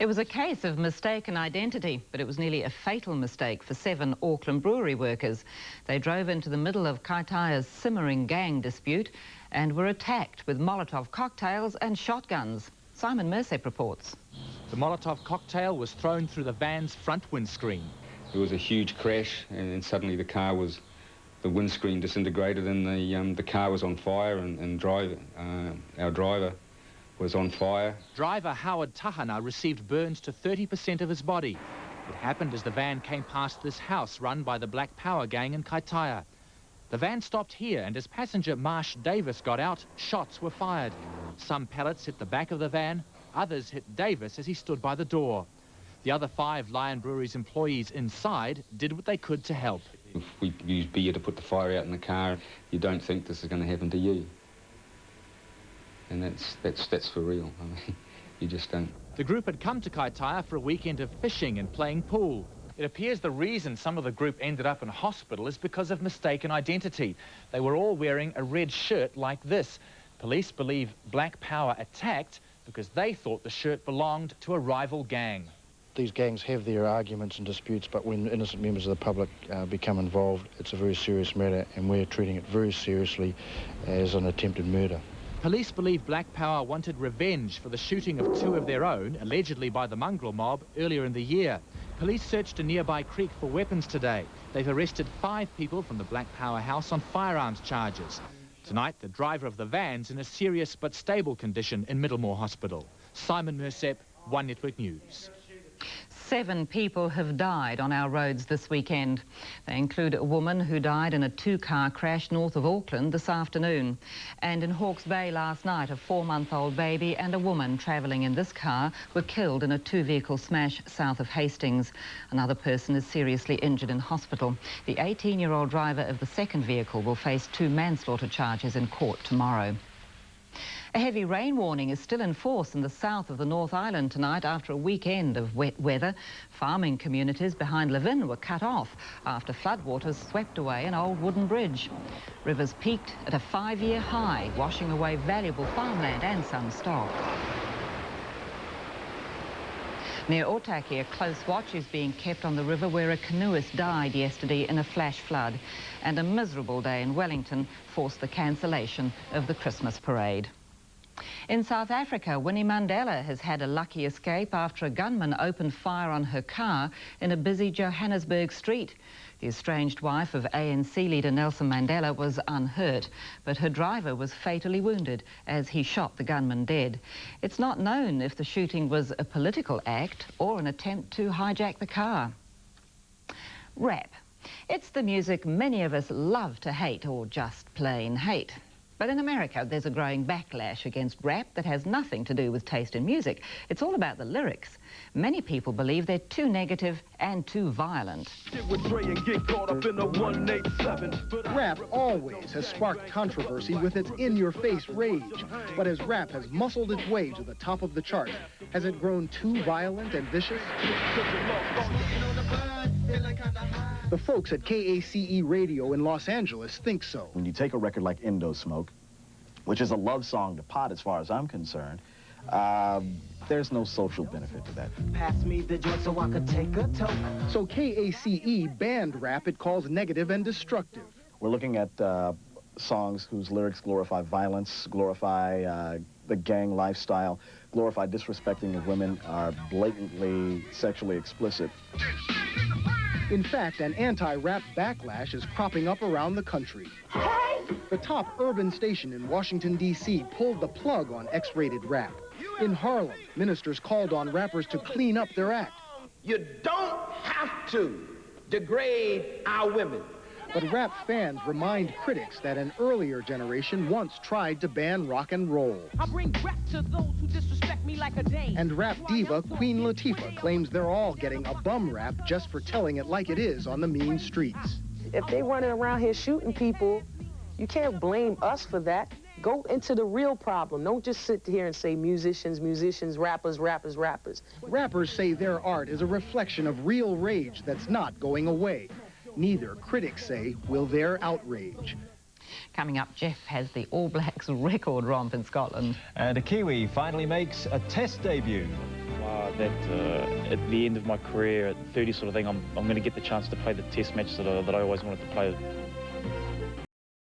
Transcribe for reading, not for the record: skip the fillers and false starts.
It was a case of mistaken identity, but it was nearly a fatal mistake for 7 Auckland brewery workers. They drove into the middle of Kaitaya's simmering gang dispute and were attacked with Molotov cocktails and shotguns. Simon Mersep reports. The Molotov cocktail was thrown through the van's front windscreen. There was a huge crash, and then suddenly the windscreen disintegrated and the car was on fire, and our driver was on fire. Driver Howard Tahana received burns to 30% of his body. It happened as the van came past this house run by the Black Power gang in Kaitaia. The van stopped here, and as passenger Marsh Davis got out, shots were fired. Some pellets hit the back of the van, others hit Davis as he stood by the door. The other 5 Lion Brewery's employees inside did what they could to help. If we use beer to put the fire out in the car, you don't think this is going to happen to you. And that's for real. I mean, you just don't. The group had come to Kaitaia for a weekend of fishing and playing pool. It appears the reason some of the group ended up in hospital is because of mistaken identity. They were all wearing a red shirt like this. Police believe Black Power attacked because they thought the shirt belonged to a rival gang. These gangs have their arguments and disputes, but when innocent members of the public become involved, it's a very serious matter, and we're treating it very seriously as an attempted murder. Police believe Black Power wanted revenge for the shooting of 2 of their own, allegedly by the mongrel mob, earlier in the year. Police searched a nearby creek for weapons today. They've arrested 5 people from the Black Power house on firearms charges. Tonight, the driver of the van's in a serious but stable condition in Middlemore Hospital. Simon Mersep, One Network News. 7 people have died on our roads this weekend. They include a woman who died in a 2-car crash north of Auckland this afternoon. And in Hawke's Bay last night, a 4-month-old baby and a woman travelling in this car were killed in a 2-vehicle smash south of Hastings. Another person is seriously injured in hospital. The 18-year-old driver of the second vehicle will face 2 manslaughter charges in court tomorrow. A heavy rain warning is still in force in the south of the North Island tonight after a weekend of wet weather. Farming communities behind Levin were cut off after floodwaters swept away an old wooden bridge. Rivers peaked at a 5-year high, washing away valuable farmland and some stock. Near Otaki, a close watch is being kept on the river where a canoeist died yesterday in a flash flood. And a miserable day in Wellington forced the cancellation of the Christmas parade. In South Africa, Winnie Mandela has had a lucky escape after a gunman opened fire on her car in a busy Johannesburg street. The estranged wife of ANC leader Nelson Mandela was unhurt, but her driver was fatally wounded as he shot the gunman dead. It's not known if the shooting was a political act or an attempt to hijack the car. Rap. It's the music many of us love to hate, or just plain hate. But in America, there's a growing backlash against rap that has nothing to do with taste in music. It's all about the lyrics. Many people believe they're too negative and too violent. Rap always has sparked controversy with its in-your-face rage. But as rap has muscled its way to the top of the chart, has it grown too violent and vicious? The folks at KACE Radio in Los Angeles think so. When you take a record like Indo Smoke, which is a love song to pot as far as I'm concerned, there's no social benefit to that. Pass me the joint so I could take a toke. So KACE banned rap it calls negative and destructive. We're looking at songs whose lyrics glorify violence, glorify the gang lifestyle, glorify disrespecting of women, are blatantly sexually explicit. In fact, an anti-rap backlash is cropping up around the country. The top urban station in Washington, D.C. pulled the plug on X-rated rap. In Harlem, ministers called on rappers to clean up their act. You don't have to degrade our women. But rap fans remind critics that an earlier generation once tried to ban rock and roll. I bring rap to those who disrespect me like a dame. And rap diva Queen Latifah claims they're all getting a bum rap just for telling it like it is on the mean streets. If they running around here shooting people, you can't blame us for that. Go into the real problem. Don't just sit here and say musicians, musicians, rappers, rappers, rappers. Rappers say their art is a reflection of real rage that's not going away. Neither, critics say, will their outrage. Coming up, Jeff has the All Blacks record romp in Scotland. And a Kiwi finally makes a test debut. that at the end of my career, at 30 sort of thing, I'm going to get the chance to play the test match that I always wanted to play